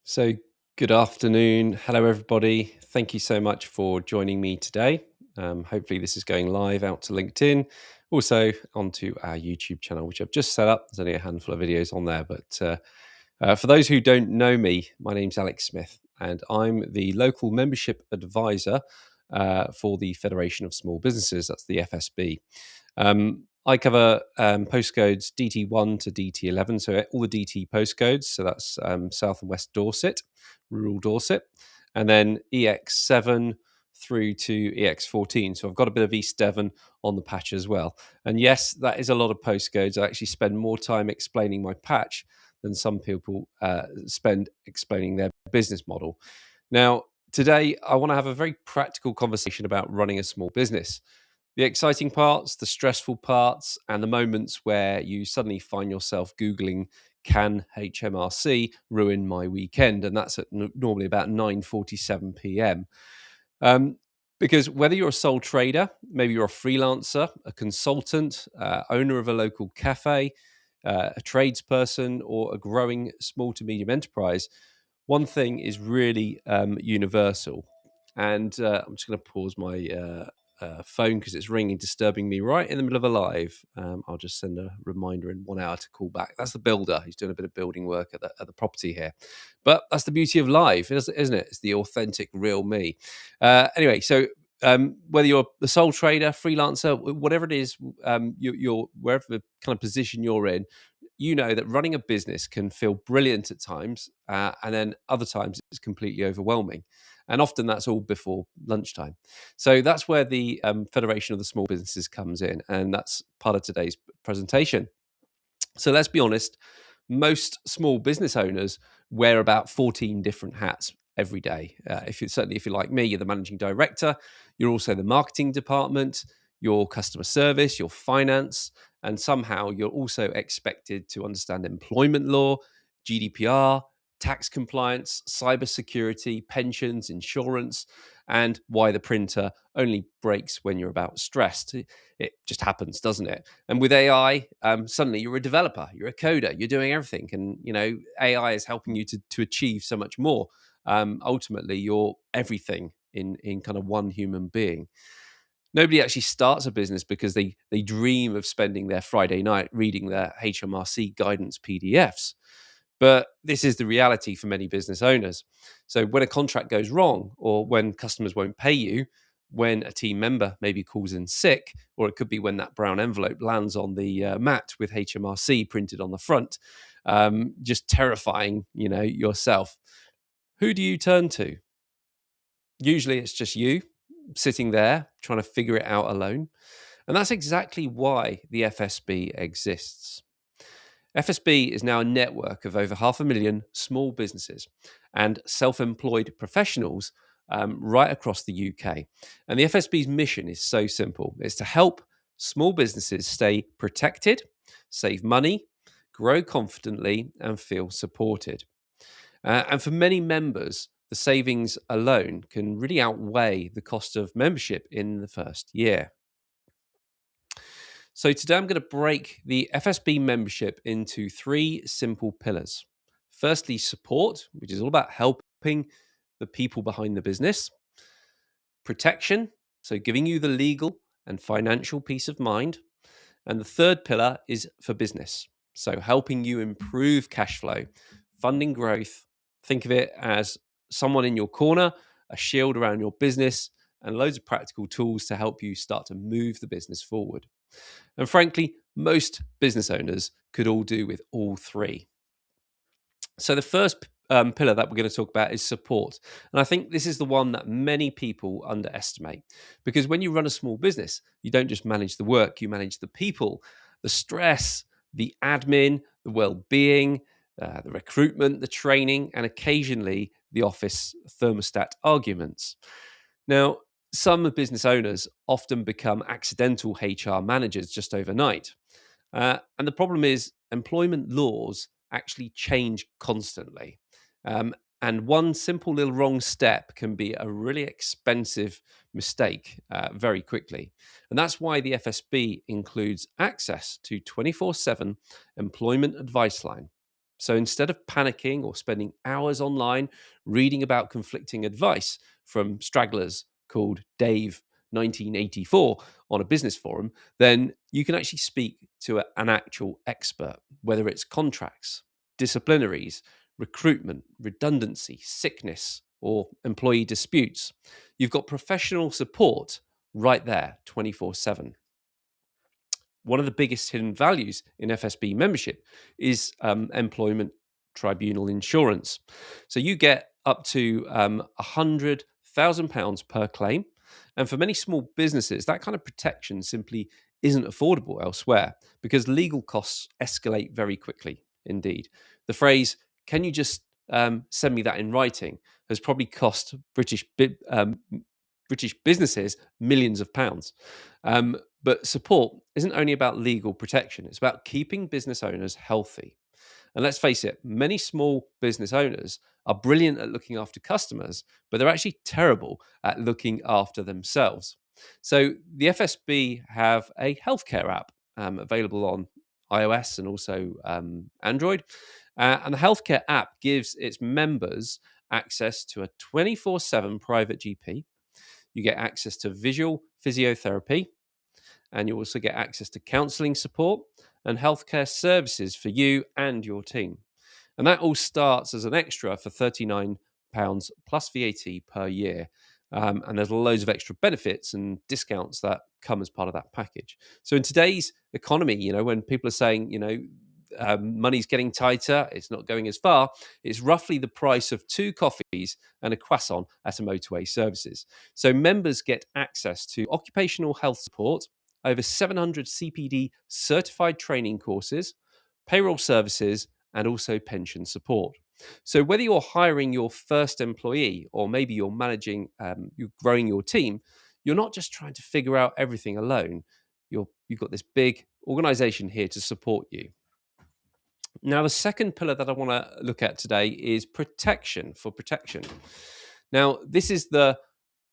So, good afternoon. Hello, everybody. Thank you so much for joining me today. Hopefully, this is going live out to LinkedIn, also onto our YouTube channel, which I've just set up. There's only a handful of videos on there. But for those who don't know me, my name's Alex Smith, and I'm the local membership advisor for the Federation of Small Businesses. That's the FSB. I cover postcodes DT1 to DT11, so all the DT postcodes. So that's South and West Dorset, rural Dorset, and then EX7 through to EX14. So I've got a bit of East Devon on the patch as well. And yes, that is a lot of postcodes. I actually spend more time explaining my patch than some people spend explaining their business model. Now, today, I want to have a very practical conversation about running a small business. The exciting parts, the stressful parts, and the moments where you suddenly find yourself Googling, can HMRC ruin my weekend? And that's at normally about 9:47 p.m. Um, because whether you're a sole trader, maybe you're a freelancer, a consultant, owner of a local cafe, a tradesperson, or a growing small to medium enterprise, one thing is really universal. And I'm just going to pause my phone because it's ringing, disturbing me right in the middle of a live. I'll just send a reminder in 1 hour to call back. That's the builder. He's doing a bit of building work at the property here. But that's the beauty of live, isn't it? It's the authentic, real me. Anyway, so whether you're the sole trader, freelancer, whatever it is, you're wherever the kind of position you're in, you know that running a business can feel brilliant at times, and then other times it's completely overwhelming. And often that's all before lunchtime. So that's where the Federation of the Small Businesses comes in. And that's part of today's presentation. So let's be honest, most small business owners wear about 14 different hats every day. Certainly if you're like me, you're the managing director, you're also the marketing department, your customer service, your finance, and somehow you're also expected to understand employment law, GDPR, tax compliance, cybersecurity, pensions, insurance, and why the printer only breaks when you're about stressed. It just happens, doesn't it? And with AI, suddenly you're a developer, you're a coder, you're doing everything, and AI is helping you to achieve so much more. Ultimately, you're everything in kind of one human being. Nobody actually starts a business because they dream of spending their Friday night reading their HMRC guidance PDFs. But this is the reality for many business owners. So when a contract goes wrong, or when customers won't pay you, when a team member maybe calls in sick, or it could be when that brown envelope lands on the mat with HMRC printed on the front, just terrifying, yourself. Who do you turn to? Usually it's just you sitting there trying to figure it out alone. And that's exactly why the FSB exists. FSB is now a network of over 500,000 small businesses and self employed professionals right across the UK. And the FSB's mission is so simple, it's to help small businesses stay protected, save money, grow confidently, and feel supported. And for many members, the savings alone can really outweigh the cost of membership in the first year. So today I'm going to break the FSB membership into three simple pillars. Firstly, support, which is all about helping the people behind the business. Protection, so giving you the legal and financial peace of mind. And the third pillar is for business, so helping you improve cash flow, funding growth. Think of it as someone in your corner, a shield around your business, and loads of practical tools to help you start to move the business forward. And frankly, most business owners could all do with all three. So the first pillar that we're going to talk about is support. And I think this is the one that many people underestimate, because when you run a small business, you don't just manage the work, you manage the people, the stress, the admin, the well-being, the recruitment, the training, and occasionally the office thermostat arguments. Now, some business owners often become accidental HR managers just overnight. And the problem is, employment laws actually change constantly. Um, and one simple little wrong step can be a really expensive mistake very quickly. And that's why the FSB includes access to 24/7 employment advice line. So instead of panicking or spending hours online reading about conflicting advice from stragglers called Dave 1984 on a business forum, then you can actually speak to an actual expert, whether it's contracts, disciplinaries, recruitment, redundancy, sickness, or employee disputes. You've got professional support right there 24/7. One of the biggest hidden values in FSB membership is employment tribunal insurance. So you get up to £100,000 per claim. And for many small businesses, that kind of protection simply isn't affordable elsewhere because legal costs escalate very quickly indeed. The phrase, can you just send me that in writing, has probably cost British businesses millions of pounds. But support isn't only about legal protection, it's about keeping business owners healthy. And let's face it, many small business owners are brilliant at looking after customers, but they're actually terrible at looking after themselves. So the FSB have a healthcare app available on iOS and also Android. And the healthcare app gives its members access to a 24/7 private GP. You get access to visual physiotherapy, and you also get access to counseling support and healthcare services for you and your team. And that all starts as an extra for £39 plus VAT per year. And there's loads of extra benefits and discounts that come as part of that package. So in today's economy, when people are saying, money's getting tighter, it's not going as far, it's roughly the price of two coffees and a croissant at a motorway services. So members get access to occupational health support, over 700 CPD certified training courses, payroll services, and also pension support. So whether you're hiring your first employee or maybe you're growing your team, you're not just trying to figure out everything alone. You've got this big organization here to support you. Now, the second pillar that I want to look at today is protection for protection. Now, this is the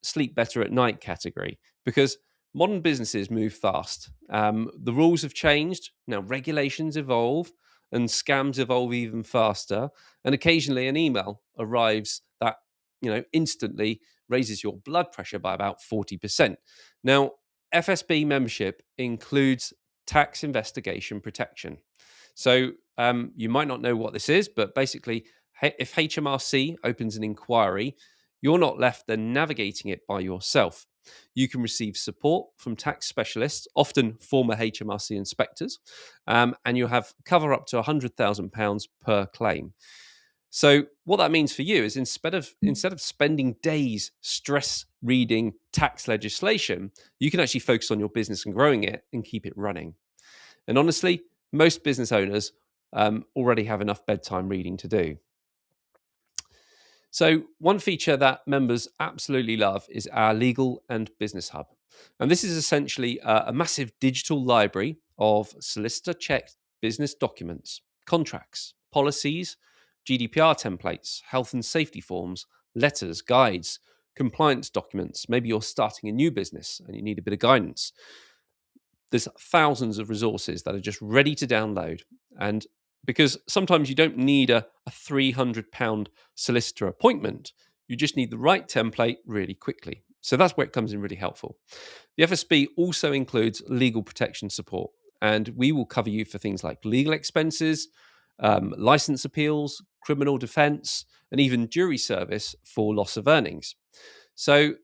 sleep better at night category because modern businesses move fast. The rules have changed. Now, regulations evolve and scams evolve even faster. And occasionally an email arrives that, instantly raises your blood pressure by about 40%. Now, FSB membership includes tax investigation protection. So you might not know what this is, but basically, if HMRC opens an inquiry, you're not left then navigating it by yourself. You can receive support from tax specialists, often former HMRC inspectors, and you'll have cover up to £100,000 per claim. So what that means for you is instead of spending days stress reading tax legislation, you can actually focus on your business and growing it and keep it running. And honestly, most business owners already have enough bedtime reading to do. So one feature that members absolutely love is our Legal and Business Hub. And this is essentially a massive digital library of solicitor-checked business documents, contracts, policies, GDPR templates, health and safety forms, letters, guides, compliance documents. Maybe you're starting a new business and you need a bit of guidance. There's thousands of resources that are just ready to download. And because sometimes you don't need a £300 solicitor appointment, you just need the right template really quickly. So that's where it comes in really helpful. The FSB also includes legal protection support, and we will cover you for things like legal expenses, license appeals, criminal defense, and even jury service for loss of earnings. So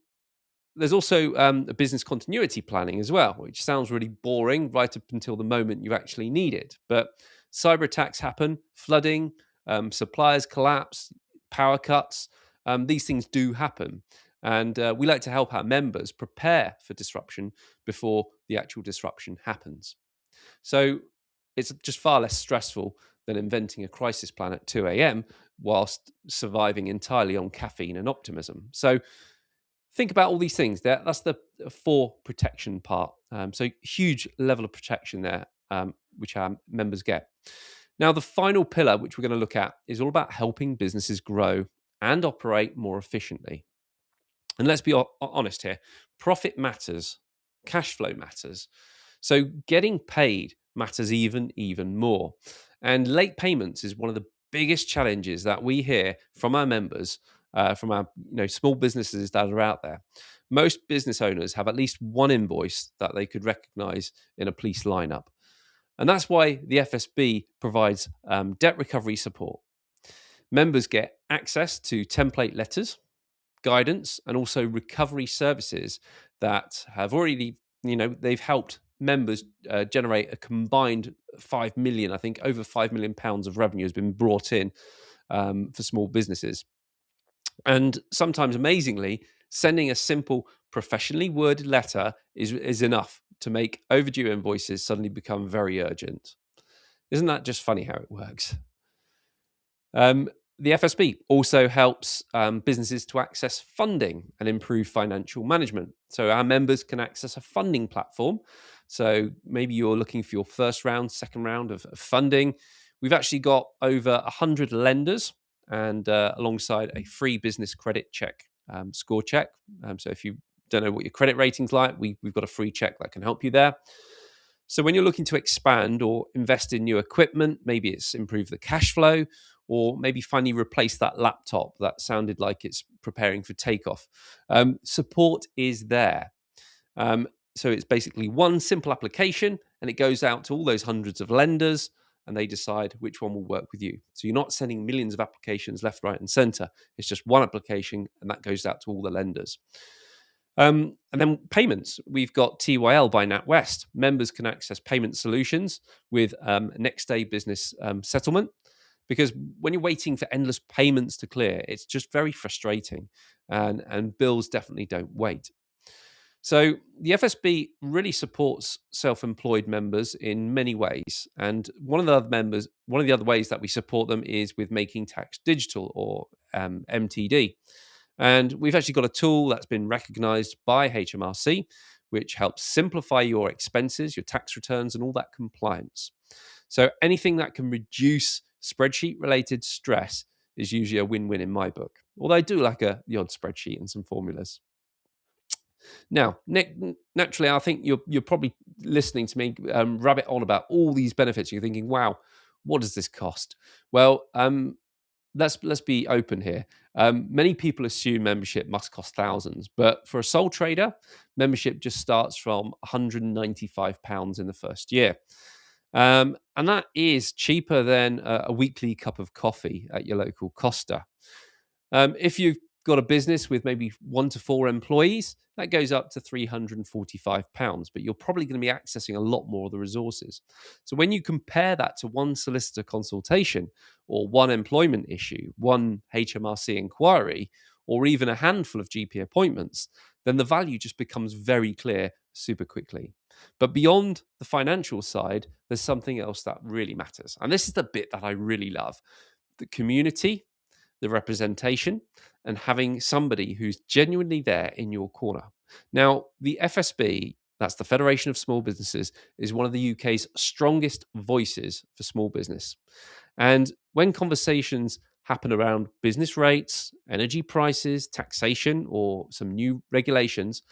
there's also a business continuity planning as well, which sounds really boring right up until the moment you actually need it. But cyber attacks happen, flooding, suppliers collapse, power cuts. These things do happen. And we like to help our members prepare for disruption before the actual disruption happens. So it's just far less stressful than inventing a crisis plan at 2 a.m. whilst surviving entirely on caffeine and optimism. So think about all these things. That's the for protection part. So huge level of protection there, which our members get. Now, the final pillar, which we're going to look at, is all about helping businesses grow and operate more efficiently. And let's be honest here, profit matters, cash flow matters. So getting paid matters even more. And late payments is one of the biggest challenges that we hear from our members, from our small businesses that are out there. Most business owners have at least one invoice that they could recognize in a police lineup. And that's why the FSB provides debt recovery support. Members get access to template letters, guidance, and also recovery services that have already, they've helped members generate a combined 5 million, I think over £5 million of revenue has been brought in for small businesses. And sometimes, amazingly, sending a simple, professionally worded letter is enough to make overdue invoices suddenly become very urgent. Isn't that just funny how it works? The FSB also helps businesses to access funding and improve financial management. So our members can access a funding platform. So maybe you're looking for your first round, second round of funding. We've actually got over 100 lenders and alongside a free business credit check, score check. So if you don't know what your credit rating's like, we've got a free check that can help you there. So when you're looking to expand or invest in new equipment, maybe it's improve the cash flow, or maybe finally replace that laptop that sounded like it's preparing for takeoff. Support is there. So it's basically one simple application and it goes out to all those hundreds of lenders and they decide which one will work with you. So you're not sending millions of applications left, right, and center. It's just one application and that goes out to all the lenders. And then payments. We've got TYL by NatWest. Members can access payment solutions with next day business settlement. Because when you're waiting for endless payments to clear, it's just very frustrating, and bills definitely don't wait. So the FSB really supports self-employed members in many ways, and one of the other ways that we support them is with making tax digital, or MTD. And we've actually got a tool that's been recognized by HMRC, which helps simplify your expenses, your tax returns, and all that compliance. So anything that can reduce spreadsheet related stress is usually a win-win in my book. Although I do like the odd spreadsheet and some formulas. Now, naturally, I think you're probably listening to me rabbit on about all these benefits. You're thinking, "Wow, what does this cost?" Well, let's be open here. Many people assume membership must cost thousands, but for a sole trader, membership just starts from £195 in the first year. And that is cheaper than a weekly cup of coffee at your local Costa. If you've got a business with maybe 1 to 4 employees, that goes up to £345, but you're probably going to be accessing a lot more of the resources. So when you compare that to one solicitor consultation, or one employment issue, one HMRC inquiry, or even a handful of GP appointments, then the value just becomes very clear super quickly. But beyond the financial side, there's something else that really matters. And this is the bit that I really love: the community, the representation, and having somebody who's genuinely there in your corner. Now, the FSB, that's the Federation of Small Businesses, is one of the UK's strongest voices for small business. And when conversations happen around business rates, energy prices, taxation, or some new regulations,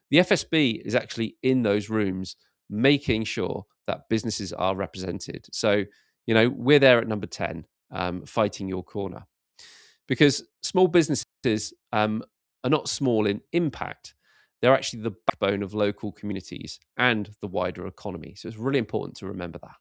the FSB is actually in those rooms making sure that businesses are represented. So, we're there at number 10, fighting your corner. Because small businesses are not small in impact. They're actually the backbone of local communities and the wider economy. So it's really important to remember that.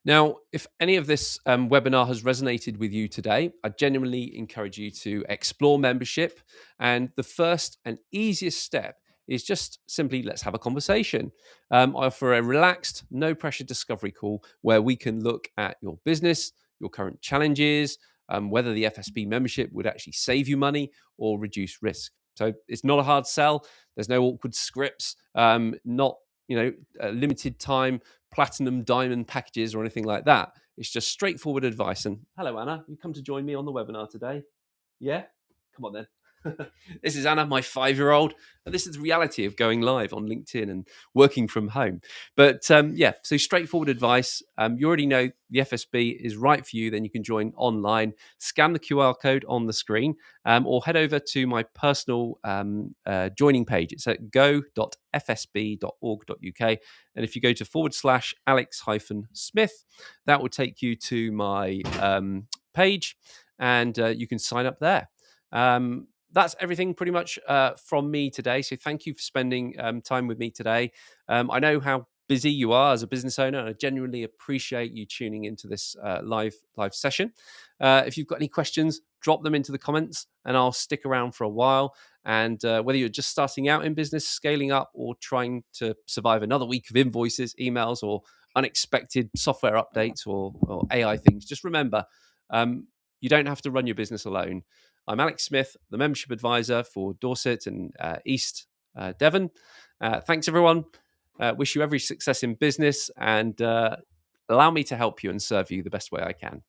Now, if any of this webinar has resonated with you today, I genuinely encourage you to explore membership. And the first and easiest step is just simply, let's have a conversation. I offer a relaxed, no pressure discovery call where we can look at your business, your current challenges, whether the FSB membership would actually save you money or reduce risk. So it's not a hard sell. There's no awkward scripts, not limited time platinum diamond packages or anything like that. It's just straightforward advice. And hello, Anna, you come to join me on the webinar today? Yeah, come on then. This is Anna, my 5-year-old, and this is the reality of going live on LinkedIn and working from home. But yeah, so straightforward advice. You already know the FSB is right for you. Then you can join online, scan the QR code on the screen, or head over to my personal joining page. It's at go.fsb.org.uk. And if you go to /Alex-Smith, that will take you to my page, and you can sign up there. That's everything pretty much from me today. So thank you for spending time with me today. I know how busy you are as a business owner, and I genuinely appreciate you tuning into this live session. If you've got any questions, drop them into the comments, and I'll stick around for a while. And whether you're just starting out in business, scaling up, or trying to survive another week of invoices, emails, or unexpected software updates or AI things, just remember, you don't have to run your business alone. I'm Alex Smith, the membership advisor for Dorset and East Devon. Thanks, everyone. Wish you every success in business, and allow me to help you and serve you the best way I can.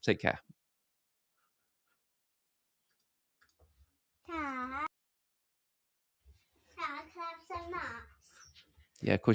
Take care. Dad, can I have some nuts? Yeah, of course.